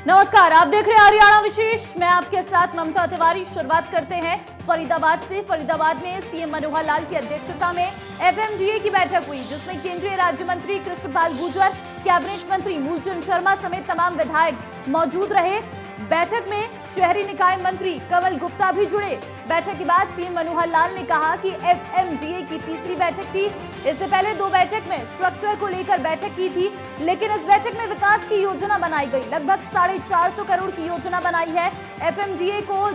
नमस्कार, आप देख रहे हैं हरियाणा विशेष। मैं आपके साथ ममता तिवारी। शुरुआत करते हैं फरीदाबाद से। फरीदाबाद में सीएम मनोहर लाल की अध्यक्षता में एफएमडीए की बैठक हुई, जिसमें केंद्रीय राज्य मंत्री कृष्णपाल गुर्जर, कैबिनेट मंत्री मूलचंद शर्मा समेत तमाम विधायक मौजूद रहे। बैठक में शहरी निकाय मंत्री कमल गुप्ता भी जुड़े। बैठक के बाद सीएम मनोहर लाल ने कहा कि एफएमडीए की तीसरी बैठक थी। इससे पहले 2 बैठक में स्ट्रक्चर को लेकर बैठक की थी, लेकिन इस बैठक में विकास की योजना बनाई गई। लगभग 450 करोड़ की योजना बनाई है। एफएमडीए को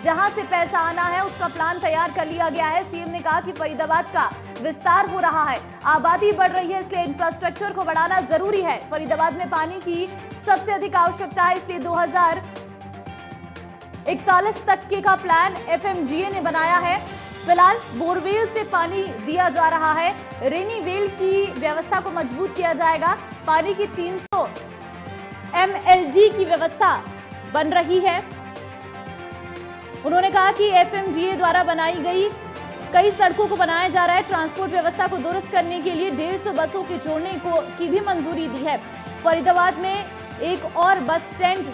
जहां से पैसा आना है उसका प्लान तैयार कर लिया गया है। सीएम ने कहा कि फरीदाबाद का विस्तार हो रहा है, आबादी बढ़ रही है, इसलिए इंफ्रास्ट्रक्चर को बढ़ाना जरूरी है। फरीदाबाद में पानी की सबसे अधिक आवश्यकता है, इसलिए 2041 तक का प्लान एफएमडीए ने बनाया है। फिलहाल बोरवेल से पानी दिया जा रहा है। रेनी वेल की व्यवस्था को मजबूत किया जाएगा। पानी की 300 MLD की व्यवस्था बन रही है। उन्होंने कहा कि एफएमडीए द्वारा बनाई गई कई सड़कों को बनाया जा रहा है। ट्रांसपोर्ट व्यवस्था को दुरुस्त करने के लिए 150 बसों के जोड़ने की भी मंजूरी दी है। फरीदाबाद में एक और बस स्टैंड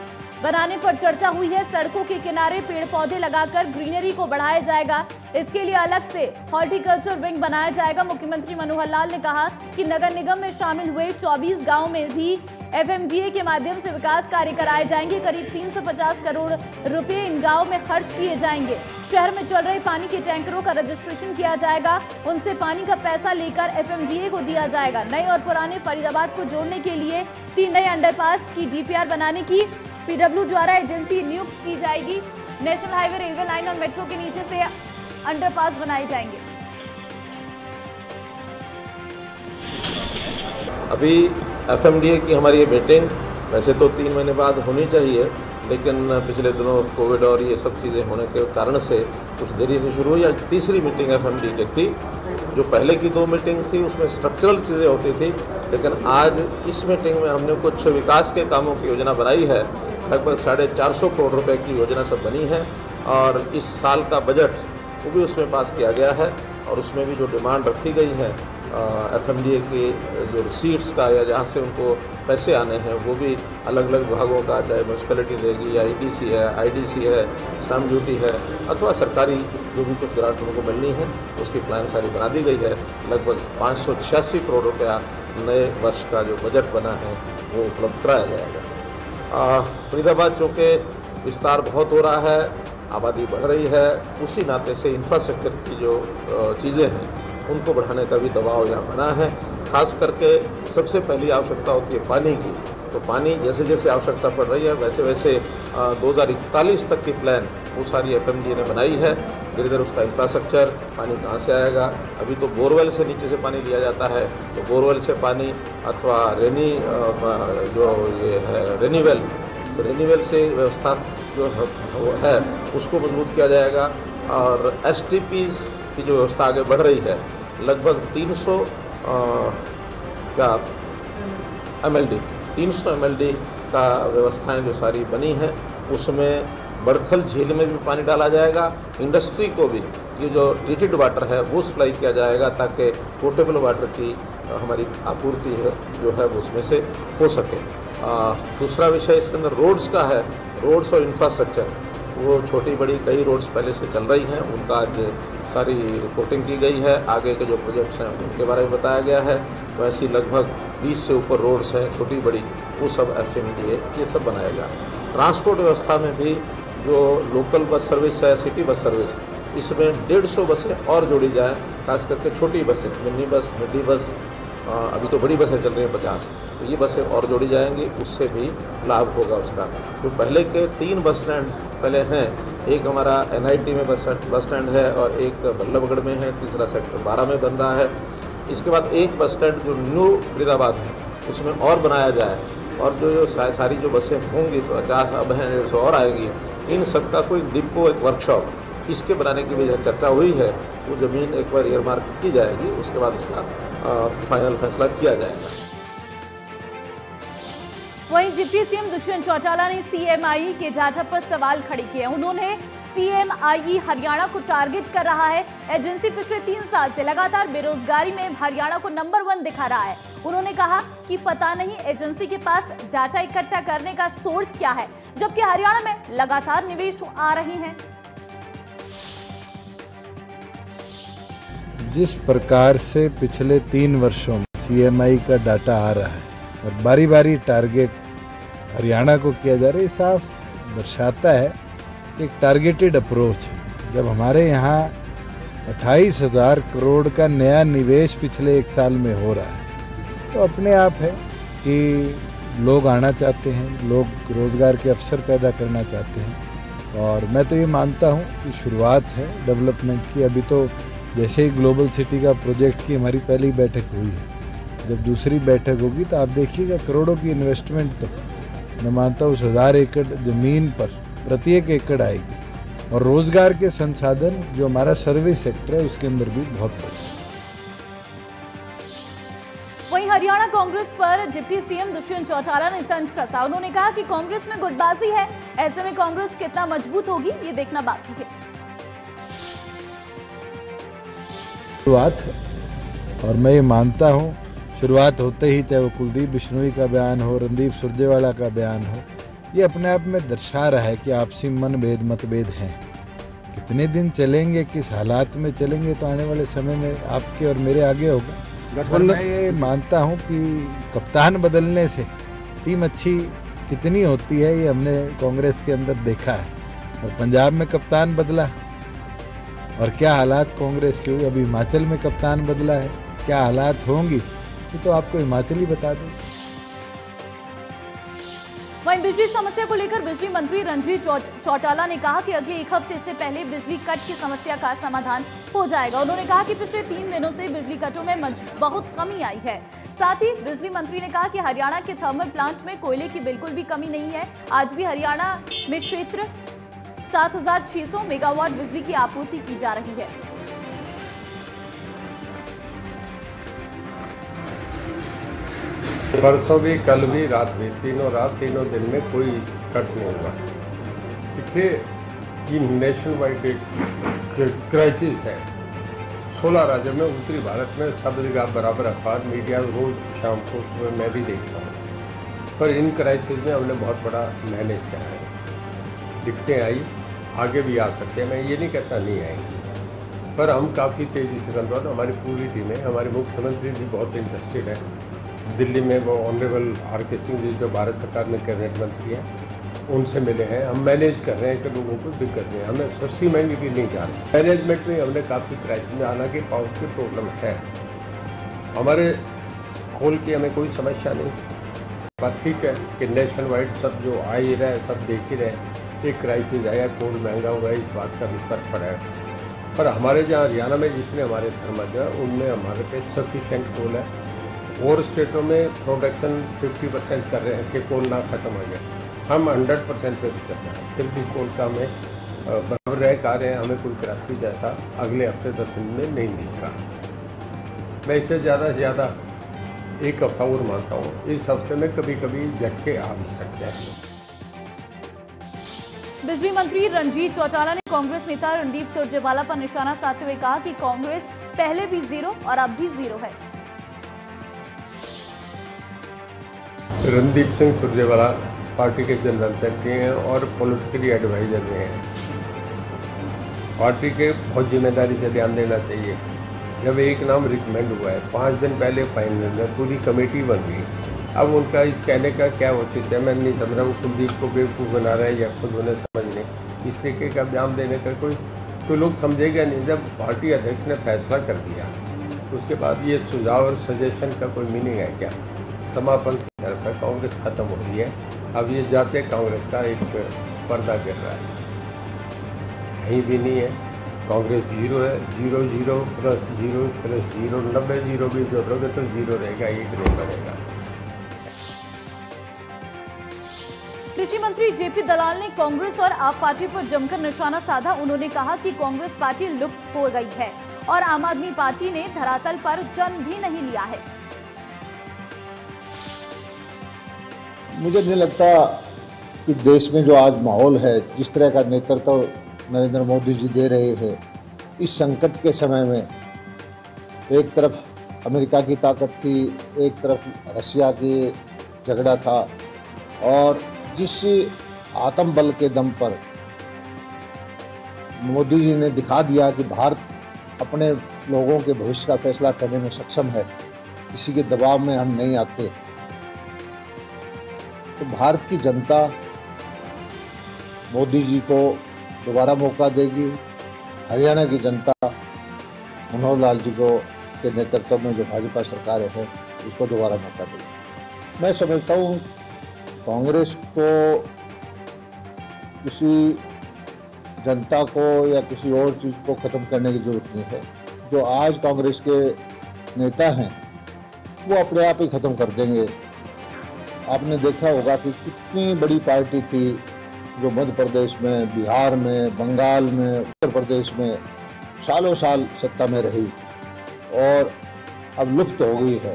बनाने पर चर्चा हुई है। सड़कों के किनारे पेड़ पौधे लगाकर ग्रीनरी को बढ़ाया जाएगा। इसके लिए अलग से हॉर्टिकल्चर विंग बनाया जाएगा। मुख्यमंत्री मनोहर लाल ने कहा कि नगर निगम में शामिल हुए 24 गांव में भी एफएमडीए के माध्यम से विकास कार्य कराए जाएंगे। करीब 350 करोड़ रुपए इन गांव में खर्च किए जाएंगे। शहर में चल रहे पानी के टैंकरों का रजिस्ट्रेशन किया जाएगा। उनसे पानी का पैसा लेकर एफएमडीए को दिया जाएगा। नए और पुराने फरीदाबाद को जोड़ने के लिए 3 नए अंडरपास की डीपीआर बनाने की पीडब्ल्यू द्वारा एजेंसी नियुक्त की जाएगी। नेशनल हाईवे, रेलवे लाइन और मेट्रो के नीचे से अंडरपास बनाए जाएंगे। अभी एफएमडीए की हमारी ये मीटिंग वैसे तो 3 महीने बाद होनी चाहिए, लेकिन पिछले दिनों कोविड और ये सब चीज़ें होने के कारण से कुछ देरी से शुरू हुई। आज तीसरी मीटिंग एफएमडीए की थी। जो पहले की 2 मीटिंग थी उसमें स्ट्रक्चरल चीज़ें होती थी, लेकिन आज इस मीटिंग में हमने कुछ विकास के कामों की योजना बनाई है। लगभग 450 करोड़ रुपए की योजना सब बनी है और इस साल का बजट वो भी उसमें पास किया गया है। और उसमें भी जो डिमांड रखी गई है एफएमडीए के जो रिसीट्स का या जहाँ से उनको पैसे आने हैं वो भी अलग अलग विभागों का, चाहे म्यूनसिपैलिटी देगी या ईडीसी है, आईडीसी है, स्टैम्प ड्यूटी है, अथवा सरकारी जो भी कुछ ग्रांट उनको मिलनी है उसकी प्लान सारी बना दी गई है। लगभग 586 करोड़ रुपया नए वर्ष का जो बजट बना है वो उपलब्ध कराया जाएगा। फरीदाबाद चूँकि विस्तार बहुत हो रहा है, आबादी बढ़ रही है, उसी नाते से इंफ्रास्ट्रक्चर की जो चीज़ें हैं उनको बढ़ाने का भी दबाव यहाँ बना है। खास करके सबसे पहली आवश्यकता होती है पानी की। तो पानी जैसे जैसे आवश्यकता पड़ रही है वैसे वैसे 2041 तक की प्लान वो सारी एफएमडीए ने बनाई है। धीरे धीरे उसका इंफ्रास्ट्रक्चर, पानी कहाँ से आएगा। अभी तो बोरवेल से नीचे से पानी लिया जाता है, तो बोरवेल से पानी अथवा जो ये है रेनीवेल, तो रेनीवेल से व्यवस्था जो है उसको मजबूत किया जाएगा। और एसटीपीज़ की जो व्यवस्था आगे बढ़ रही है, लगभग 300 MLD का व्यवस्थाएं जो सारी बनी हैं उसमें बड़खल झील में भी पानी डाला जाएगा। इंडस्ट्री को भी ये जो ट्रीटेड वाटर है वो सप्लाई किया जाएगा ताकि पोर्टेबल वाटर की हमारी आपूर्ति है जो है वो उसमें से हो सके। दूसरा विषय इसके अंदर रोड्स का है। रोड्स और इंफ्रास्ट्रक्चर, वो छोटी बड़ी कई रोड्स पहले से चल रही हैं, उनका आज सारी रिपोर्टिंग की गई है। आगे के जो प्रोजेक्ट्स हैं उनके बारे में बताया गया है। तो ऐसी लगभग 20 से ऊपर रोड्स हैं छोटी बड़ी, वो सब एफएमडीए ये सब बनाएगा। ट्रांसपोर्ट व्यवस्था में भी जो लोकल बस सर्विस है, सिटी बस सर्विस, इसमें 150 बसें और जोड़ी जाएँ। खास करके छोटी बसें, मिनी बस, मिडी बस, अभी तो बड़ी बसें चल रही हैं 50, तो ये बसें और जोड़ी जाएंगी, उससे भी लाभ होगा उसका। जो पहले के 3 बस स्टैंड पहले हैं, एक हमारा एनआईटी में बस स्टैंड है और एक बल्लभगढ़ में है, तीसरा सेक्टर 12 में बन रहा है। इसके बाद एक बस स्टैंड जो न्यू फरीदाबाद है उसमें और बनाया जाए, और जो सारी जो बसें होंगी 50 अब हैं, 150 और आएगी, इन सब का कोई डिपो, एक वर्कशॉप इसके बनाने की भी चर्चा हुई है। वो ज़मीन एक बार ईयरमार्क की जाएगी, उसके बाद उसका फाइनल फैसला किया जाएगा। वहीं डिप्टी सीएम दुष्यंत चौटाला ने सीएमआई के डाटा पर सवाल खड़े किए। उन्होंने CMIE हरियाणा को टारगेट कर रहा है। एजेंसी पिछले 3 साल से लगातार बेरोजगारी में हरियाणा को नंबर 1 दिखा रहा है। उन्होंने कहा कि पता नहीं एजेंसी के पास डाटा इकट्ठा करने का सोर्स क्या है, जबकि हरियाणा में लगातार निवेश आ रही हैं। जिस प्रकार से पिछले 3 वर्षों में CMI का डाटा आ रहा है और बारी बारी टारगेट हरियाणा को किया जा रहा है, साफ दर्शाता है कि एक टारगेटेड अप्रोच है। जब हमारे यहाँ 28,000 करोड़ का नया निवेश पिछले 1 साल में हो रहा है, तो अपने आप है कि लोग आना चाहते हैं, लोग रोज़गार के अवसर पैदा करना चाहते हैं। और मैं तो ये मानता हूँ कि शुरुआत है डेवलपमेंट की। अभी तो जैसे ही ग्लोबल सिटी का प्रोजेक्ट की हमारी पहली बैठक हुई है, जब दूसरी बैठक होगी तो आप देखिएगा करोड़ों की इन्वेस्टमेंट तो मैं मानता हूँ 1000 एकड़ ज़मीन पर प्रत्येक एकड़ आएगी। और रोज़गार के संसाधन जो हमारा सर्विस सेक्टर है उसके अंदर भी बहुत बढ़े। वहीं हरियाणा कांग्रेस पर डिप्टी सीएम दुष्यंत चौटाला ने तंज कसा। उन्होंने कहा कि कांग्रेस में गुटबाजी है, ऐसे में कांग्रेस कितना मजबूत होगी ये देखना बाकी है। शुरुआत है और मैं ये मानता हूँ शुरुआत होते ही, चाहे वो कुलदीप बिश्नोई का बयान हो, रणदीप सुरजेवाला का बयान हो, ये अपने आप में दर्शा रहा है कि आपसी मनभेद मतभेद हैं। कितने दिन चलेंगे, किस हालात में चलेंगे, तो आने वाले समय में आपके और मेरे आगे होगा। पर मैं ये मानता हूँ कि कप्तान बदलने से टीम अच्छी कितनी होती है ये हमने कांग्रेस के अंदर देखा है। और पंजाब में कप्तान बदला और क्या हालात कांग्रेस की हुई। अभी हिमाचल में कप्तान बदला है, क्या हालात होंगी ये तो आपको हिमाचल ही बता दें। वहीं बिजली समस्या को लेकर बिजली मंत्री रणजीत चौटाला ने कहा कि अगले 1 हफ्ते से पहले बिजली कट की समस्या का समाधान हो जाएगा। उन्होंने कहा कि पिछले 3 दिनों से बिजली कटों में बहुत कमी आई है। साथ ही बिजली मंत्री ने कहा कि हरियाणा के थर्मल प्लांट में कोयले की बिल्कुल भी कमी नहीं है। आज भी हरियाणा में क्षेत्र 7600 मेगावाट बिजली की आपूर्ति की जा रही है। परसों भी, कल भी, रात भी, तीनों दिन में कोई कट नहीं हुआ। देखिए ये नेशन वाइड एक क्राइसिस है। 16 राज्यों में, उत्तरी भारत में सब जगह बराबर अखबार मीडिया रोज शाम को सुबह मैं भी देखता हूँ। पर इन क्राइसिस में हमने बहुत बड़ा मैनेज किया है। दिक्कतें आई, आगे भी आ सकते हैं, मैं ये नहीं कहता नहीं आएंगी, पर हम काफ़ी तेज़ी से कंट्रोल। हमारी पूरी टीम है, हमारे मुख्यमंत्री जी बहुत इंटरेस्टेड है। दिल्ली में वो ऑनरेबल RK सिंह जी जो भारत सरकार में कैबिनेट मंत्री हैं, उनसे मिले हैं। हम मैनेज कर रहे हैं कि लोगों को दिक्कत नहीं है, हमें सस्ती महंगी भी नहीं जा रही। मैनेजमेंट में हमने काफ़ी क्राइसिस में, हालांकि पावर की प्रॉब्लम है, हमारे खोल की हमें कोई समस्या नहीं। बात ठीक है कि नेशन वाइड सब जो आ ही रहे, सब देख ही रहे, एक क्राइसिस आया, कोल महंगा हुआ है, इस बात का भी फर्क पड़ा है। पर हमारे जहाँ हरियाणा में जितने हमारे थर्मल हैं उनमें हमारे पे सफिशेंट कोल है। और स्टेटों में प्रोडक्शन 50% कर रहे हैं कि कोल ना ख़त्म हो जाए, हम 100% पे भी कर रहे हैं, फिर भी कोल का हमें बराबर रह का रहे हैं। हमें कोई क्राइसिस जैसा अगले हफ्ते 10 दिन में नहीं दिख रहा। मैं इससे ज़्यादा से ज़्यादा 1 हफ्ता और मानता हूँ। इस हफ्ते में कभी कभी झटके आ भी सकते हैं। बिजली मंत्री रणजीत चौटाला ने कांग्रेस नेता रणदीप सुरजेवाला पर निशाना साधते हुए कहा कि कांग्रेस पहले भी 0 और अब भी 0 है। रणदीप सिंह सुरजेवाला पार्टी के जनरल सेक्रेटरी हैं और पॉलिटिकली एडवाइजर भी हैं। पार्टी के बहुत जिम्मेदारी से ध्यान देना चाहिए। जब एक नाम रिकमेंड हुआ है, 5 दिन पहले फाइनल में पूरी कमेटी बन गई। अब उनका इस कहने का क्या उचित है, मैं नहीं समझ रहा। वो कुलदीप को बेवकूफ़ बना रहे हैं या खुद उन्हें समझ नहीं। इस तरीके का बयान देने का कोई लोग समझेगा नहीं। जब पार्टी अध्यक्ष ने फैसला कर दिया उसके बाद ये सुझाव और सजेशन का कोई मीनिंग है क्या? समापन की तरफ है, कांग्रेस खत्म हो रही है। अब ये जाते कांग्रेस का एक पर्दा गिर रहा है, कहीं भी नहीं है। कांग्रेस 0 है, 0 0 प्लस 0 प्लस 0, 90 0 भी जोड़ोगे तो 0 रहेगा, 1 नहीं बनेगा। कृषि मंत्री जेपी दलाल ने कांग्रेस और आप पार्टी पर जमकर निशाना साधा। उन्होंने कहा कि कांग्रेस पार्टी लुप्त हो गई है और आम आदमी पार्टी ने धरातल पर जन्म भी नहीं लिया है। मुझे नहीं लगता कि देश में जो आज माहौल है, जिस तरह का नेतृत्व नरेंद्र मोदी जी दे रहे हैं। इस संकट के समय में एक तरफ अमेरिका की ताकत थी, एक तरफ रशिया की झगड़ा था, और जिस आत्मबल के दम पर मोदी जी ने दिखा दिया कि भारत अपने लोगों के भविष्य का फैसला करने में सक्षम है, किसी के दबाव में हम नहीं आते, तो भारत की जनता मोदी जी को दोबारा मौका देगी। हरियाणा की जनता मनोहर लाल जी को के नेतृत्व में जो भाजपा सरकार है उसको दोबारा मौका देगी। मैं समझता हूँ कांग्रेस को किसी जनता को या किसी और चीज़ को ख़त्म करने की जरूरत नहीं है। जो आज कांग्रेस के नेता हैं वो अपने आप ही ख़त्म कर देंगे। आपने देखा होगा कि कितनी बड़ी पार्टी थी जो मध्य प्रदेश में, बिहार में, बंगाल में, उत्तर प्रदेश में सालों साल सत्ता में रही और अब लुप्त हो गई है।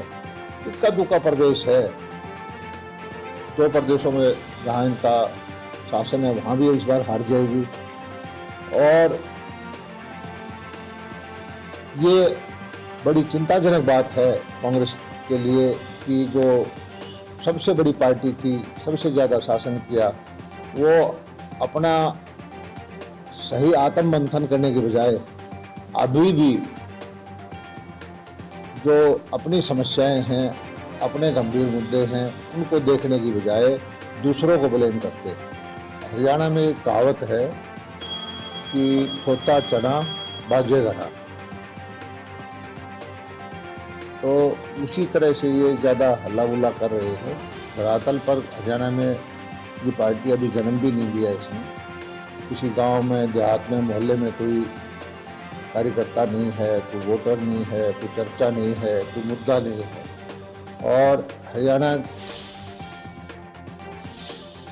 इक्का दुक्का प्रदेश है, 2 प्रदेशों में जहाँ इनका शासन है वहाँ भी इस बार हार जाएगी। और ये बड़ी चिंताजनक बात है कांग्रेस के लिए कि जो सबसे बड़ी पार्टी थी, सबसे ज़्यादा शासन किया, वो अपना सही आत्म मंथन करने के बजाय अभी भी जो अपनी समस्याएं हैं, अपने गंभीर मुद्दे हैं, उनको देखने की बजाय दूसरों को ब्लेम करते। हरियाणा में एक कहावत है कि थोता चना बाजे घना, तो उसी तरह से ये ज़्यादा हल्ला गुल्ला कर रहे हैं। धरातल पर हरियाणा में ये पार्टी अभी जन्म भी नहीं लिया इसने। किसी गांव में, देहात में, मोहल्ले में कोई कार्यकर्ता नहीं है, कोई वोटर नहीं है, कोई चर्चा नहीं है, कोई मुद्दा नहीं है। और हरियाणा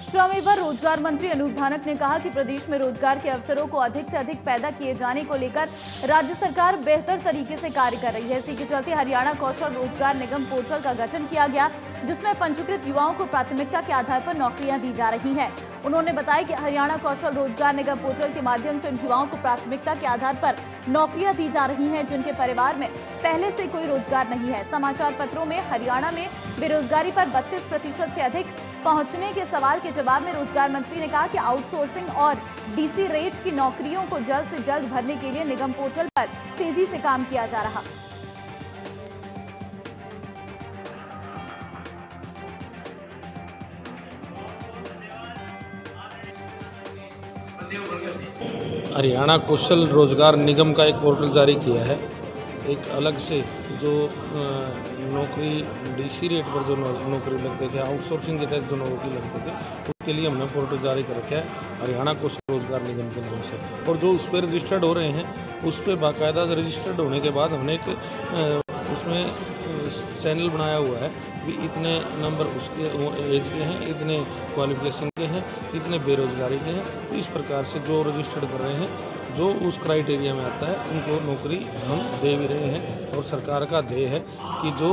श्रम एवं रोजगार मंत्री अनूप धानक ने कहा कि प्रदेश में रोजगार के अवसरों को अधिक से अधिक पैदा किए जाने को लेकर राज्य सरकार बेहतर तरीके से कार्य कर रही है। इसी के चलते हरियाणा कौशल रोजगार निगम पोर्टल का गठन किया गया, जिसमें पंजीकृत युवाओं को प्राथमिकता के आधार पर नौकरियां दी जा रही हैं। उन्होंने बताया कि हरियाणा कौशल रोजगार निगम पोर्टल के माध्यम से उन युवाओं को प्राथमिकता के आधार पर नौकरियां दी जा रही हैं जिनके परिवार में पहले से कोई रोजगार नहीं है। समाचार पत्रों में हरियाणा में बेरोजगारी पर 32% से अधिक पहुंचने के सवाल के जवाब में रोजगार मंत्री ने कहा कि आउटसोर्सिंग और डीसी रेट की नौकरियों को जल्द से जल्द भरने के लिए निगम पोर्टल पर तेजी से काम किया जा रहा। हरियाणा कौशल रोजगार निगम का एक पोर्टल जारी किया है। एक अलग से जो नौकरी डीसी रेट पर जो नौकरी लगते थे, आउटसोर्सिंग के तहत जो नौकरी लगते थे, उसके लिए हमने पोर्टल जारी कर रखा है हरियाणा कौशल रोजगार निगम के नाम से। और जो उस पर रजिस्टर्ड हो रहे हैं, उस पर बाकायदा रजिस्टर्ड होने के बाद हमने एक उसमें चैनल बनाया हुआ है कि इतने नंबर उसके एज के हैं, इतने क्वालिफिकेशन के हैं, इतने बेरोजगारी के हैं। तो इस प्रकार से जो रजिस्टर्ड कर रहे हैं, जो उस क्राइटेरिया में आता है, उनको नौकरी हम दे भी रहे हैं। और सरकार का ध्येय है कि जो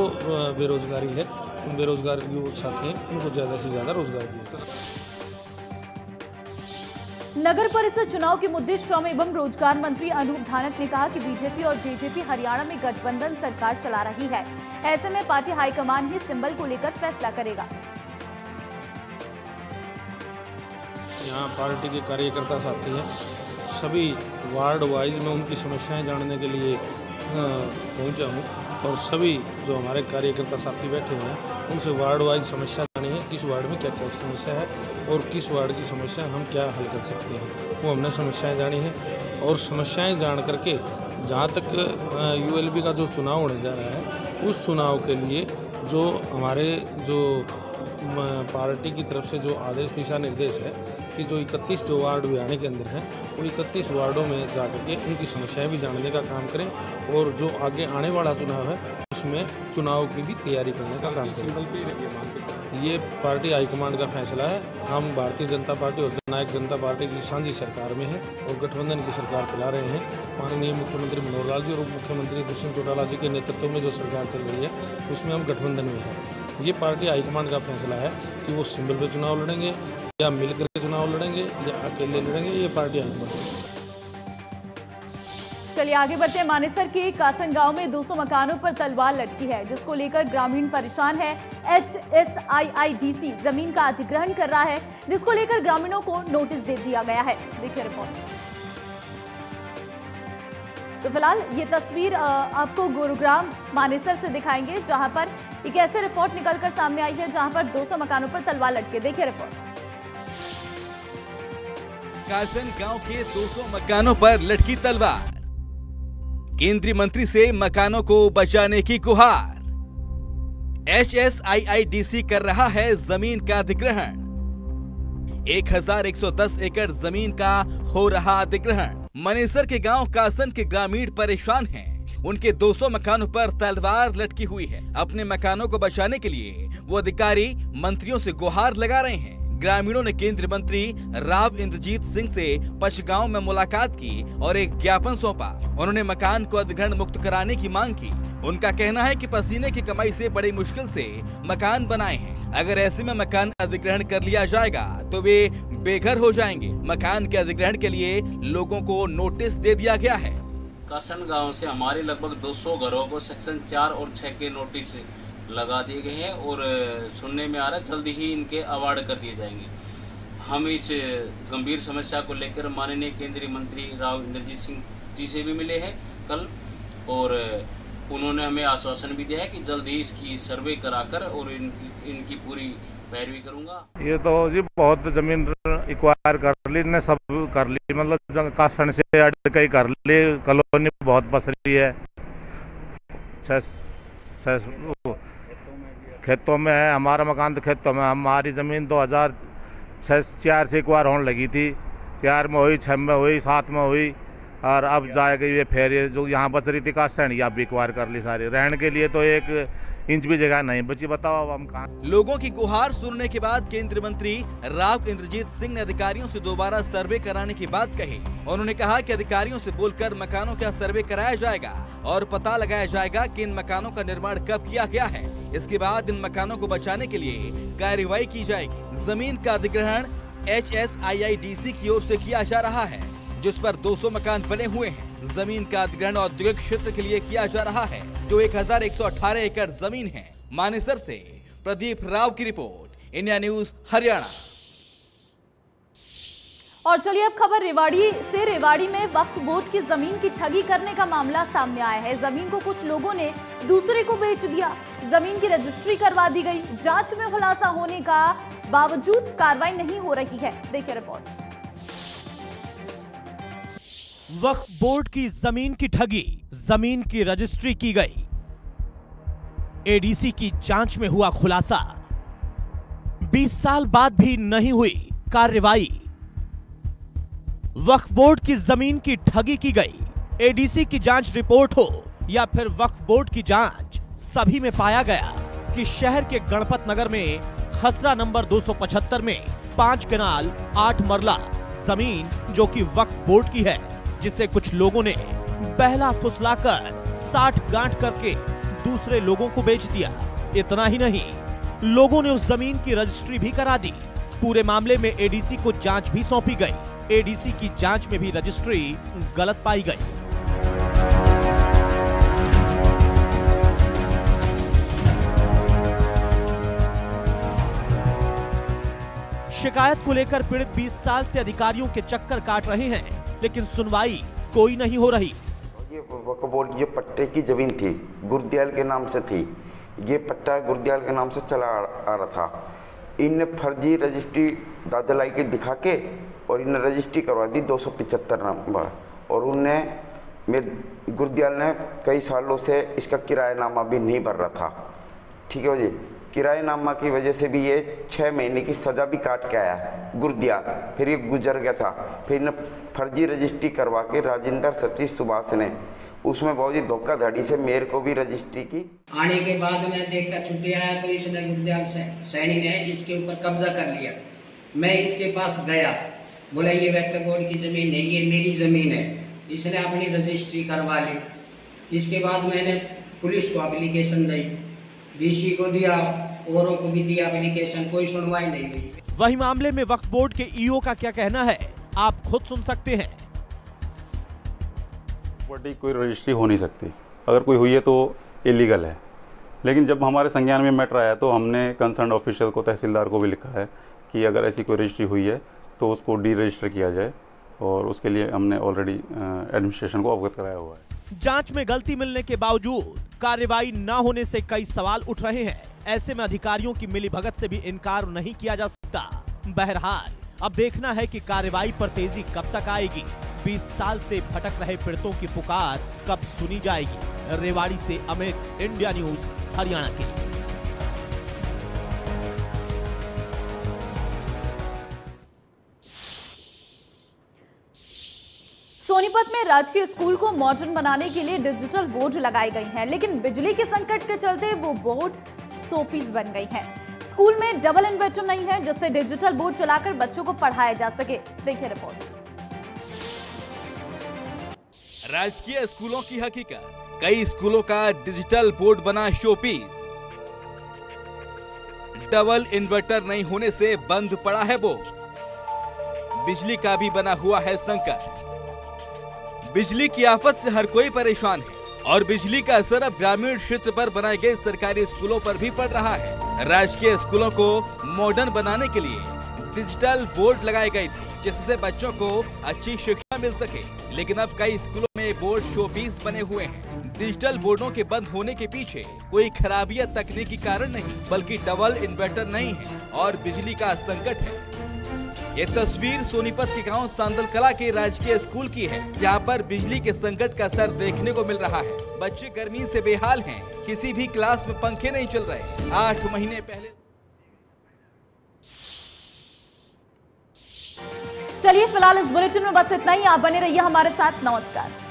बेरोजगारी है, उन बेरोजगार जो साथी हैं, उनको ज़्यादा से ज़्यादा रोजगार दिया जाए। नगर परिषद चुनाव के मुद्दे श्रम एवं रोजगार मंत्री अनूप धानक ने कहा कि बीजेपी और जेजेपी हरियाणा में गठबंधन सरकार चला रही है। ऐसे में पार्टी हाईकमान ही सिंबल को लेकर फैसला करेगा। यहाँ पार्टी के कार्यकर्ता साथी हैं, सभी वार्ड वाइज में उनकी समस्याएं जानने के लिए पहुंचा हूँ और सभी जो हमारे कार्यकर्ता साथी बैठे हैं उनसे वार्ड वाइज समस्या जानी है, किस वार्ड में क्या क्या समस्या है और किस वार्ड की समस्या हम क्या हल कर सकते हैं, वो हमने समस्याएं जानी है। और समस्याएं जान करके जहाँ तक यूएलबी का जो चुनाव होने जा रहा है, उस चुनाव के लिए जो हमारे जो पार्टी की तरफ से जो आदेश दिशा निर्देश है कि जो 31 जो वार्ड हरियाणा के अंदर हैं, वो 31 वार्डों में जाकर के उनकी समस्याएं भी जानने का काम करें और जो आगे आने वाला चुनाव है उसमें चुनाव की भी तैयारी करने का काम करें। ये पार्टी हाईकमांड का फैसला है। हम भारतीय जनता पार्टी और जननायक जनता पार्टी की साझी सरकार में है और गठबंधन की सरकार चला रहे हैं। माननीय मुख्यमंत्री मनोहर लाल जी और उप मुख्यमंत्री दुष्यंत चौटाला जी के नेतृत्व में जो सरकार चल रही है, उसमें हम गठबंधन में हैं। ये पार्टी हाईकमांड का फैसला है कि वो सिंबल पर चुनाव लड़ेंगे या मिलकर के चुनाव लड़ेंगे या अकेले लड़ेंगे, ये पार्टी हाईकमांड है। चलिए आगे बढ़ते हैं। मानेसर के कासन गांव में 200 मकानों पर तलवार लटकी है, जिसको लेकर ग्रामीण परेशान है। HSIIDC जमीन का अधिग्रहण कर रहा है, जिसको लेकर ग्रामीणों को नोटिस दे दिया गया है। देखिए रिपोर्ट। तो फिलहाल ये तस्वीर आपको गुरुग्राम मानेसर से दिखाएंगे, जहां पर एक ऐसे रिपोर्ट निकलकर सामने आई है जहां पर 200 मकानों पर तलवार लटके। देखिए रिपोर्ट। कासन गांव के 200 मकानों पर लटकी तलवार, केंद्रीय मंत्री से मकानों को बचाने की गुहार। HSIIDC कर रहा है जमीन का अधिग्रहण, 1110 एकड़ जमीन का हो रहा अधिग्रहण। मानेसर के गांव कासन के ग्रामीण परेशान हैं। उनके 200 मकानों पर तलवार लटकी हुई है। अपने मकानों को बचाने के लिए वो अधिकारी मंत्रियों से गुहार लगा रहे हैं। ग्रामीणों ने केंद्रीय मंत्री राव इंद्रजीत सिंह से पचगांव में मुलाकात की और एक ज्ञापन सौंपा। उन्होंने मकान को अधिग्रहण मुक्त कराने की मांग की। उनका कहना है कि पसीने की कमाई से बड़ी मुश्किल से मकान बनाए हैं। अगर ऐसे में मकान अधिग्रहण कर लिया जाएगा तो वे बेघर हो जाएंगे। मकान के अधिग्रहण के लिए लोगों को नोटिस दे दिया गया है। कासन गांव से हमारे लगभग 200 घरों को सेक्शन 4 और 6 के नोटिस लगा दिए गए हैं और सुनने में आ रहा है जल्दी ही इनके अवार्ड कर दिए जाएंगे। हम इस गंभीर समस्या को लेकर माननीय केंद्रीय मंत्री राव इंद्रजीत सिंह जी से भी मिले हैं कल, और उन्होंने हमें आश्वासन भी दिया है कि जल्द ही इसकी सर्वे कराकर और इनकी पूरी पैरवी करूंगा। ये तो जी बहुत जमीन एक्वायर कर ली ने, सब कर ली, मतलब कासन से अड़कई कर ली। कॉलोनी बहुत बस रही है, खेतों में है। हमारा मकान तो खेतों में, हमारी ज़मीन 2004 से एक्वायर होने लगी थी। 4 में हुई, 6 में हुई, 7 में हुई, और अब जाएगी ये फेर ये जो यहाँ बच रही थी कासन, आप भी एक्वायर कर ली सारी। रहने के लिए तो 1 इंच भी जगह नहीं बची। बताओ अब हम कहाँ। लोगों की गुहार सुनने के बाद केंद्रीय मंत्री राव इंद्रजीत सिंह ने अधिकारियों से दोबारा सर्वे कराने की बात कही। उन्होंने कहा कि अधिकारियों से बोलकर मकानों का सर्वे कराया जाएगा और पता लगाया जाएगा कि इन मकानों का निर्माण कब किया गया है। इसके बाद इन मकानों को बचाने के लिए कार्रवाई की जाएगी। जमीन का अधिग्रहण HSIIDC की ओर से किया जा रहा है, जिस पर 200 मकान बने हुए हैं। जमीन का अधिग्रहण औद्योगिक क्षेत्र के लिए किया जा रहा है, जो 1118 एकड़ जमीन है। मानेसर से प्रदीप राव की रिपोर्ट, इंडिया न्यूज हरियाणा। और चलिए अब खबर रेवाड़ी से। रेवाड़ी में वक्फ बोर्ड की जमीन की ठगी करने का मामला सामने आया है। जमीन को कुछ लोगों ने दूसरे को बेच दिया। जमीन की रजिस्ट्री करवा दी गई। जांच में खुलासा होने का बावजूद कार्रवाई नहीं हो रही है। देखिए रिपोर्ट। वक्फ बोर्ड की जमीन की ठगी, जमीन की रजिस्ट्री की गई। ADC की जांच में हुआ खुलासा। 20 साल बाद भी नहीं हुई कार्रवाई। वक्फ बोर्ड की जमीन की ठगी की गई। ADC की जांच रिपोर्ट हो या फिर वक्फ बोर्ड की जांच, सभी में पाया गया कि शहर के गणपत नगर में खसरा नंबर 275 में 5 कनाल 8 मरला जमीन जो कि वक्फ बोर्ड की है, जिसे कुछ लोगों ने बहला फुसलाकर 60 गांठ करके दूसरे लोगों को बेच दिया। इतना ही नहीं, लोगों ने उस जमीन की रजिस्ट्री भी करा दी। पूरे मामले में ADC को जांच भी सौंपी गई। ADC की जांच में भी रजिस्ट्री गलत पाई गई। शिकायत को लेकर पीड़ित 20 साल से अधिकारियों के चक्कर काट रहे हैं, लेकिन सुनवाई कोई नहीं हो रही। ये वक्फ बोर्ड की जो पट्टे की जमीन थी, गुरदयाल के नाम से थी। ये पट्टा गुरदयाल के नाम से चला आ रहा था। इनने फर्जी रजिस्ट्री दादलाई के दिखा के और इन्हें रजिस्ट्री करवा दी 275 नंबर, और उनने गुरदयाल ने कई सालों से इसका किरायानामा भी नहीं भर रहा था। ठीक है जी, किरायानामा की वजह से भी ये 6 महीने की सज़ा भी काट के आया गुरदयाल। फिर ये गुजर गया था। फिर इन्हें फर्जी रजिस्ट्री करवा के राजेंद्र सतीश सुभाष ने उसमें बहुत ही धोखाधड़ी से मेयर को भी रजिस्ट्री की। आने के बाद मैं देखा छुट्टी आया तो इसने गुरदयाल सैनी ने इसके ऊपर कब्जा कर लिया। मैं इसके पास गया, बोला ये वक्फ बोर्ड की ज़मीन है, ये मेरी ज़मीन है। इसने अपनी रजिस्ट्री करवा ली। इसके बाद मैंने पुलिस को एप्लीकेशन दी, DC को दिया, औरों को भी दिया एप्लीकेशन, कोई सुनवाई नहीं हुई। वही मामले में वक्फ बोर्ड के EO का क्या कहना है, आप खुद सुन सकते हैं। प्रॉपर्टी कोई रजिस्ट्री हो नहीं सकती, अगर कोई हुई है तो इलीगल है। लेकिन जब हमारे संज्ञान में मैटर आया तो हमने कंसर्न ऑफिशियल को, तहसीलदार को भी लिखा है कि अगर ऐसी कोई रजिस्ट्री हुई है तो उसको डी रजिस्टर किया जाए, और उसके लिए हमने ऑलरेडी एडमिनिस्ट्रेशन को अवगत कराया हुआ है। जांच में गलती मिलने के बावजूद कार्रवाई न होने से कई सवाल उठ रहे हैं। ऐसे में अधिकारियों की मिलीभगत से भी इनकार नहीं किया जा सकता। बहरहाल अब देखना है कि कार्रवाई पर तेजी कब तक आएगी। 20 साल से भटक रहे पीड़ितों की पुकार कब सुनी जाएगी। रेवाड़ी से अमित, इंडिया न्यूज हरियाणा के लिए। सोनीपत में राजकीय स्कूल को मॉडर्न बनाने के लिए डिजिटल बोर्ड लगाए गए हैं, लेकिन बिजली के संकट के चलते वो बोर्ड शोपीस बन गई हैं। स्कूल में डबल इन्वर्टर नहीं है जिससे डिजिटल बोर्ड चलाकर बच्चों को पढ़ाया जा सके। देखिए रिपोर्ट। राजकीय स्कूलों की हकीकत, कई स्कूलों का डिजिटल बोर्ड बना शोपीस। डबल इन्वर्टर नहीं होने से बंद पड़ा है बोर्ड। बिजली का भी बना हुआ है संकट। बिजली की आफत से हर कोई परेशान है और बिजली का असर अब ग्रामीण क्षेत्र पर बनाए गए सरकारी स्कूलों पर भी पड़ रहा है। राजकीय स्कूलों को मॉडर्न बनाने के लिए डिजिटल बोर्ड लगाए गए थे जिससे बच्चों को अच्छी शिक्षा मिल सके, लेकिन अब कई स्कूलों में बोर्ड शोपीस बने हुए हैं। डिजिटल बोर्डों के बंद होने के पीछे कोई खराबी या तकनीकी कारण नहीं, बल्कि डबल इन्वर्टर नहीं है और बिजली का संकट है। ये तस्वीर सोनीपत के गांव सांदल कला के राजकीय स्कूल की है, जहां पर बिजली के संकट का असर देखने को मिल रहा है। बच्चे गर्मी से बेहाल हैं, किसी भी क्लास में पंखे नहीं चल रहे। 8 महीने पहले। चलिए फिलहाल इस बुलेटिन में बस इतना ही। आप बने रहिए हमारे साथ। नमस्कार।